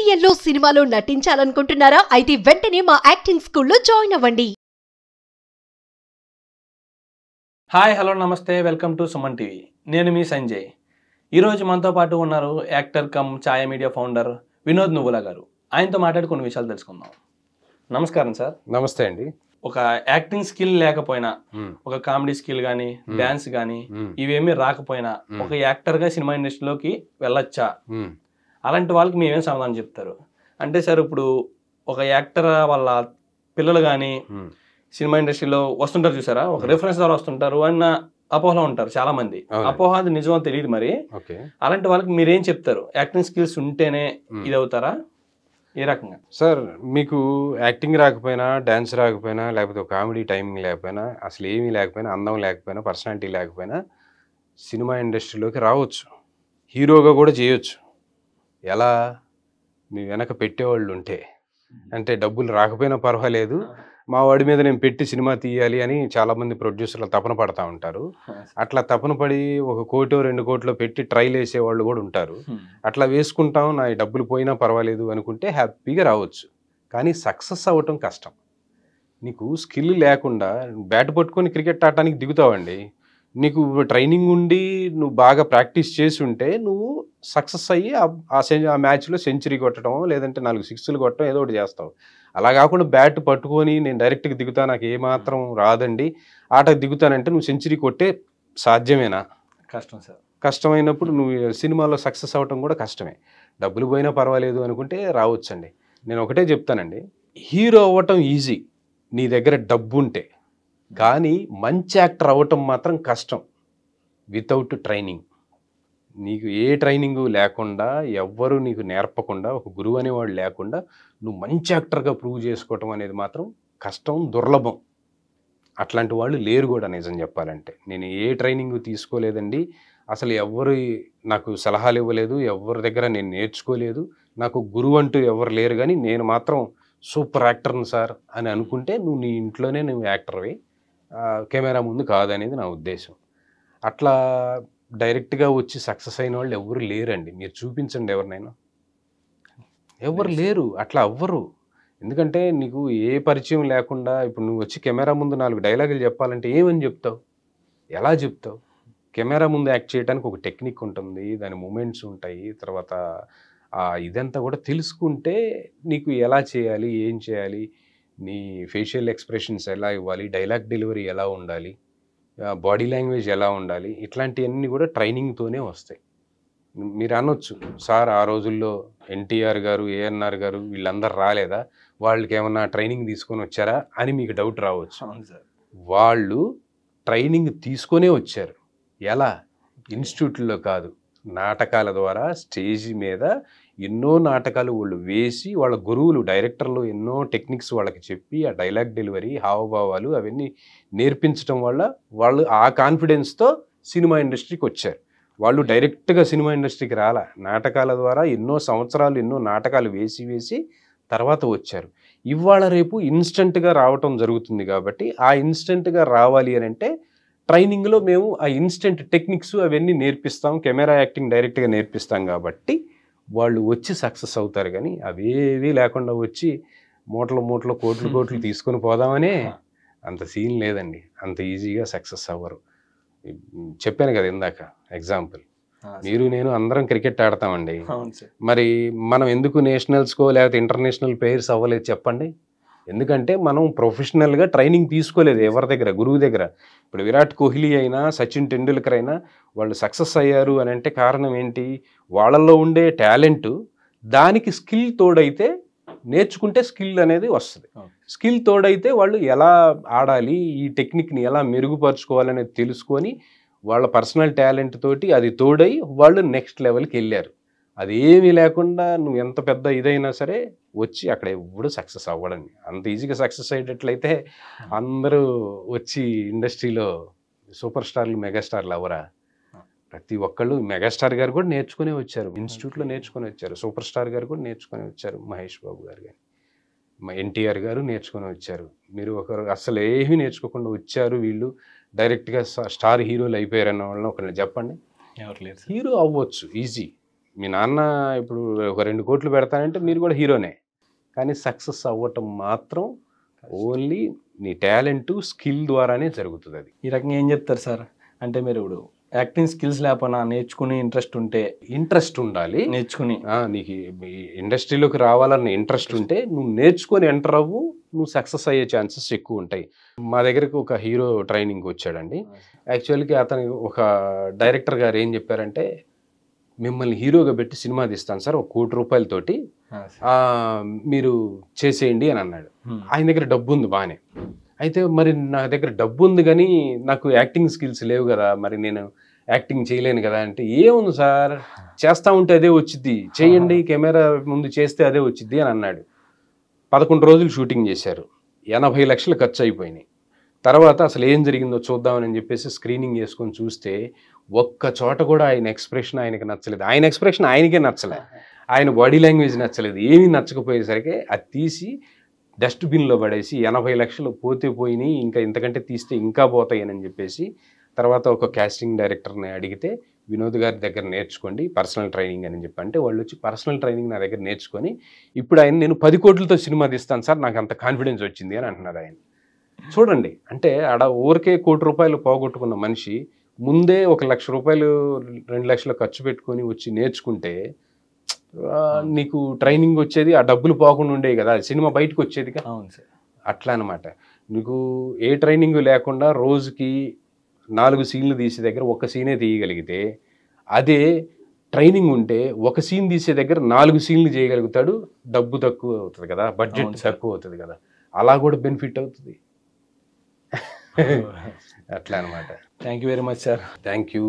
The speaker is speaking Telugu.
సీరియల్లో సినిమాలో నటించాలనుకుంటున్నారా? అయితే వెంటనే మా యాక్టింగ్ స్కూల్లో జాయిన్ అవ్వండి. హాయ్ హలో నమస్తే వెల్కమ్ టు సుమన్ టీవీ. నేను మీ సంజయ్. ఈరోజు మనతో పాటు ఉన్నారు యాక్టర్ కమ్ ఛాయ మీడియా ఫౌండర్ వినోద్ నువ్వుల గారు. ఆయనతో మాట్లాడి కొన్ని విషయాలు తెలుసుకుందాం. నమస్కారం సార్. నమస్తే అండి. ఒక యాక్టింగ్ స్కిల్ లేకపోయినా, ఒక కామెడీ స్కిల్ కానీ, డ్యాన్స్ కానీ ఇవేమీ రాకపోయినా ఒక యాక్టర్గా సినిమా ఇండస్ట్రీలోకి వెళ్ళొచ్చా? అలాంటి వాళ్ళకి మేమేం సమాధానం చెప్తారు అంటే, సార్ ఇప్పుడు ఒక యాక్టర్ వాళ్ళ పిల్లలు కానీ సినిమా ఇండస్ట్రీలో వస్తుంటారు చూసారా, ఒక రిఫరెన్స్ ద్వారా వస్తుంటారు అన్న అపోహలో ఉంటారు చాలా మంది. అపోహ అది నిజమో తెలియదు మరి. అలాంటి వాళ్ళకి మీరేం చెప్తారు? యాక్టింగ్ స్కిల్స్ ఉంటేనే ఇది అవుతారా? ఏ రకంగా? సార్, మీకు యాక్టింగ్ రాకపోయినా, డ్యాన్స్ రాకపోయినా, లేకపోతే కామెడీ టైమింగ్ లేకపోయినా, అసలు ఏమీ లేకపోయినా, అందం లేకపోయినా, పర్సనాలిటీ లేకపోయినా సినిమా ఇండస్ట్రీలోకి రావచ్చు. హీరోగా కూడా చేయొచ్చు. ఎలా? మీ వెనక పెట్టేవాళ్ళు ఉంటే. అంటే డబ్బులు రాకపోయినా పర్వాలేదు, మా వాడి మీద నేను పెట్టి సినిమా తీయాలి అని చాలామంది ప్రొడ్యూసర్లు తపన పడతా ఉంటారు. అట్లా తపన పడి 1 కోటో 2 కోట్లో పెట్టి ట్రైల్ వేసేవాళ్ళు కూడా ఉంటారు. అట్లా వేసుకుంటాం, నా డబ్బులు పోయినా పర్వాలేదు అనుకుంటే హ్యాపీగా రావచ్చు. కానీ సక్సెస్ అవ్వటం కష్టం. నీకు స్కిల్ లేకుండా బ్యాట్ పట్టుకొని క్రికెట్ ఆడటానికి దిగుతావండి. నీకు ట్రైనింగ్ ఉండి నువ్వు బాగా ప్రాక్టీస్ చేసి ఉంటే నువ్వు సక్సెస్ అయ్యి ఆ మ్యాచ్లో సెంచరీ కొట్టడం, లేదంటే 4 సిక్స్లు కొట్టడం, ఏదో ఒకటి చేస్తావు. అలా కాకుండా బ్యాట్ పట్టుకొని నేను డైరెక్ట్గా దిగుతా, నాకు ఏమాత్రం రాదండి, ఆటకు దిగుతానంటే నువ్వు సెంచరీ కొట్టే సాధ్యమేనా? కష్టం సార్. కష్టమైనప్పుడు నువ్వు సినిమాలో సక్సెస్ అవ్వటం కూడా కష్టమే. డబ్బులు పోయినా పర్వాలేదు అనుకుంటే రావచ్చండి. నేను ఒకటే చెప్తానండి, హీరో అవ్వటం ఈజీ నీ దగ్గర డబ్బు ఉంటే. కానీ మంచి యాక్టర్ అవ్వటం మాత్రం కష్టం వితౌట్ ట్రైనింగ్. నీకు ఏ ట్రైనింగు లేకుండా, ఎవ్వరూ నీకు నేర్పకుండా, ఒక గురువు అనేవాడు లేకుండా నువ్వు మంచి యాక్టర్గా ప్రూవ్ చేసుకోవటం అనేది మాత్రం కష్టం, దుర్లభం. అట్లాంటి వాళ్ళు లేరు కూడా నిజం చెప్పాలంటే. నేను ఏ ట్రైనింగ్ తీసుకోలేదండి, అసలు ఎవ్వరు నాకు సలహాలు ఇవ్వలేదు, ఎవరి దగ్గర నేను నేర్చుకోలేదు, నాకు గురువు అంటూ ఎవరు లేరు. కానీ నేను మాత్రం సూపర్ యాక్టర్ని సార్ అని అనుకుంటే నువ్వు నీ ఇంట్లోనే నువ్వు యాక్టర్వి, కెమెరా ముందు కాదనేది నా ఉద్దేశం. అట్లా డైరెక్ట్గా వచ్చి సక్సెస్ అయిన వాళ్ళు ఎవరు లేరండి. మీరు చూపించండి ఎవరినైనా, ఎవరు లేరు. అట్లా అవ్వరు. ఎందుకంటే నీకు ఏ పరిచయం లేకుండా ఇప్పుడు నువ్వు వచ్చి కెమెరా ముందు 4 డైలాగులు చెప్పాలంటే ఏమని చెప్తావు? ఎలా చెప్తావు? కెమెరా ముందు యాక్ట్ చేయడానికి ఒక టెక్నిక్ ఉంటుంది, దాని మూమెంట్స్ ఉంటాయి. తర్వాత ఇదంతా కూడా తెలుసుకుంటే నీకు ఎలా చేయాలి, ఏం చేయాలి, నీ ఫేషియల్ ఎక్స్ప్రెషన్స్ ఎలా ఇవ్వాలి, డైలాగ్ డెలివరీ ఎలా ఉండాలి, బాడీ లాంగ్వేజ్ ఎలా ఉండాలి, ఇట్లాంటివన్నీ కూడా ట్రైనింగ్తోనే వస్తాయి. మీరు అనొచ్చు, సార్ ఆ రోజుల్లో ఎన్టీఆర్ గారు, ఏఎన్ఆర్ గారు వీళ్ళందరూ రాలేదా, వాళ్ళకి ఏమన్నా ట్రైనింగ్ తీసుకొని వచ్చారా అని మీకు డౌట్ రావచ్చు. వాళ్ళు ట్రైనింగ్ తీసుకొనే వచ్చారు. ఎలా? ఇన్స్టిట్యూట్లో కాదు, నాటకాల ద్వారా స్టేజ్ మీద ఎన్నో నాటకాలు వాళ్ళు వేసి, వాళ్ళ గురువులు డైరెక్టర్లు ఎన్నో టెక్నిక్స్ వాళ్ళకి చెప్పి, ఆ డైలాగ్ డెలివరీ, హావభావాలు అవన్నీ నేర్పించడం వల్ల వాళ్ళు ఆ కాన్ఫిడెన్స్తో సినిమా ఇండస్ట్రీకి వచ్చారు. వాళ్ళు డైరెక్ట్గా సినిమా ఇండస్ట్రీకి రాలా, నాటకాల ద్వారా ఎన్నో సంవత్సరాలు ఎన్నో నాటకాలు వేసి తర్వాత వచ్చారు. ఇవాళ రేపు ఇన్స్టెంట్గా రావటం జరుగుతుంది. కాబట్టి ఆ ఇన్స్టెంట్గా రావాలి అని అంటే ట్రైనింగ్లో మేము ఆ ఇన్స్టెంట్ టెక్నిక్స్ అవన్నీ నేర్పిస్తాం, కెమెరా యాక్టింగ్ డైరెక్ట్గా నేర్పిస్తాం. కాబట్టి వాళ్ళు వచ్చి సక్సెస్ అవుతారు. కానీ అవేవి లేకుండా వచ్చి మూటలు కోట్లు తీసుకొని పోదామనే అంత సీన్ లేదండి. అంత ఈజీగా సక్సెస్ అవ్వరు. చెప్పాను కదా ఇందాక ఎగ్జాంపుల్, మీరు నేను అందరం క్రికెట్ ఆడతామండి. మరి మనం ఎందుకు నేషనల్స్కో లేకపోతే ఇంటర్నేషనల్ ప్లేయర్స్ అవ్వలేదు చెప్పండి? ఎందుకంటే మనం ప్రొఫెషనల్గా ట్రైనింగ్ తీసుకోలేదు ఎవరి దగ్గర, గురువు దగ్గర. ఇప్పుడు విరాట్ కోహ్లీ అయినా, సచిన్ టెండూల్కర్ అయినా వాళ్ళు సక్సెస్ అయ్యారు అని అంటే కారణం ఏంటి? వాళ్ళల్లో ఉండే టాలెంటు, దానికి స్కిల్ తోడైతే, నేర్చుకుంటే స్కిల్ అనేది వస్తుంది. స్కిల్ తోడైతే వాళ్ళు ఎలా ఆడాలి, ఈ టెక్నిక్ని ఎలా మెరుగుపరుచుకోవాలనేది తెలుసుకొని వాళ్ళ పర్సనల్ టాలెంట్ తోటి అది తోడై వాళ్ళు నెక్స్ట్ లెవెల్కి వెళ్ళారు. అదేమీ లేకుండా నువ్వు ఎంత పెద్ద ఇదైనా సరే వచ్చి అక్కడ ఎప్పుడు సక్సెస్ అవ్వడండి. అంత ఈజీగా సక్సెస్ అయ్యేటట్లయితే అందరూ వచ్చి ఇండస్ట్రీలో సూపర్ స్టార్లు, మెగాస్టార్లు అవ్వరా? ప్రతి ఒక్కళ్ళు, మెగాస్టార్ గారు కూడా నేర్చుకునే వచ్చారు, ఇన్స్టిట్యూట్లో నేర్చుకొని వచ్చారు. సూపర్ స్టార్ గారు కూడా నేర్చుకొని వచ్చారు, మహేష్ బాబు గారు కానీ, ఎన్టీఆర్ గారు నేర్చుకొని వచ్చారు. మీరు ఒకరు అసలు ఏమీ నేర్చుకోకుండా వచ్చారు, వీళ్ళు డైరెక్ట్గా స్టార్ హీరోలు అయిపోయారన్న వాళ్ళని ఒకరిని చెప్పండి. ఎవరు లేరు. హీరో అవ్వచ్చు ఈజీ. మీ నాన్న ఇప్పుడు ఒక 2 కోట్లు పెడతానంటే మీరు కూడా హీరోనే. కానీ సక్సెస్ అవ్వటం మాత్రం ఓన్లీ నీ టాలెంట్, స్కిల్ ద్వారానే జరుగుతుంది అది. ఈ రకంగా ఏం చెప్తారు సార్? అంటే మీరు ఇప్పుడు యాక్టింగ్ స్కిల్స్ లేకపోయినా నేర్చుకుని ఇంట్రెస్ట్ ఉంటే, ఇంట్రెస్ట్ ఉండాలి. నేర్చుకుని నీకు ఈ ఇండస్ట్రీలోకి రావాలన్న ఇంట్రెస్ట్ ఉంటే నువ్వు నేర్చుకొని ఎంటర్ అవ్వు, నువ్వు సక్సెస్ అయ్యే ఛాన్సెస్ ఎక్కువ ఉంటాయి. మా దగ్గరకు ఒక హీరో ట్రైనింగ్ వచ్చాడండి. యాక్చువల్గా అతను ఒక డైరెక్టర్ గారు ఏం చెప్పారంటే, మిమ్మల్ని హీరోగా పెట్టి సినిమా తీస్తాను సార్ 1 కోటి రూపాయలతోటి, మీరు చేసేయండి అని అన్నాడు. ఆయన దగ్గర డబ్బు ఉంది బాగానే. అయితే మరి నా దగ్గర డబ్బు ఉంది కానీ నాకు యాక్టింగ్ స్కిల్స్ లేవు కదా, మరి నేను యాక్టింగ్ చేయలేను కదా అంటే, ఏముంది సార్ చేస్తూ ఉంటే అదే వచ్చిద్ది, చేయండి, కెమెరా ముందు చేస్తే అదే వచ్చిద్ది అని అన్నాడు. 11 రోజులు షూటింగ్ చేశారు, 80 లక్షలు ఖర్చు అయిపోయినాయి. తర్వాత అసలు ఏం జరిగిందో చూద్దామని చెప్పేసి స్క్రీనింగ్ చేసుకొని చూస్తే ఒక్క చోట కూడా ఆయన ఎక్స్ప్రెషన్ ఆయనకి నచ్చలేదు. ఆయన ఎక్స్ప్రెషన్ ఆయనకే నచ్చలేదు, ఆయన బాడీ లాంగ్వేజ్ నచ్చలేదు. ఏమీ నచ్చకపోయేసరికి అది తీసి డస్ట్బిన్లో పడేసి 80 లక్షలు పోతే పోయినాయి, ఇంకా ఇంతకంటే తీస్తే ఇంకా పోతాయని చెప్పేసి తర్వాత ఒక కాస్టింగ్ డైరెక్టర్ని అడిగితే, వినోద్ గారి దగ్గర నేర్చుకోండి పర్సనల్ ట్రైనింగ్ అని చెప్పి అంటే, వాళ్ళు వచ్చి పర్సనల్ ట్రైనింగ్ నా దగ్గర నేర్చుకొని ఇప్పుడు ఆయన నేను 10 కోట్లతో సినిమా తీస్తాను సార్, నాకు అంత కాన్ఫిడెన్స్ వచ్చింది అని అంటున్నారు ఆయన. చూడండి, అంటే ఆడ ఊరికే 1 కోటి రూపాయలు పోగొట్టుకున్న మనిషి ముందే 1 లక్ష రూపాయలు 2 లక్షలు ఖర్చు పెట్టుకొని వచ్చి నేర్చుకుంటే నీకు ట్రైనింగ్ వచ్చేది, ఆ డబ్బులు పోకుండా ఉండేవి కదా, సినిమా బయటకు వచ్చేదిగా. అవును సార్. అట్లా అనమాట. నీకు ఏ ట్రైనింగ్ లేకుండా రోజుకి 4 సీన్లు తీసే దగ్గర 1 సీనే తీయగలిగితే, అదే ట్రైనింగ్ ఉంటే 1 సీన్ తీసే దగ్గర 4 సీన్లు చేయగలుగుతాడు. డబ్బు తక్కువ అవుతుంది కదా, బడ్జెట్ తక్కువ అవుతుంది కదా, అలా కూడా బెనిఫిట్ అవుతుంది. అట్లా అనమాట. Thank you very much sir. Thank you.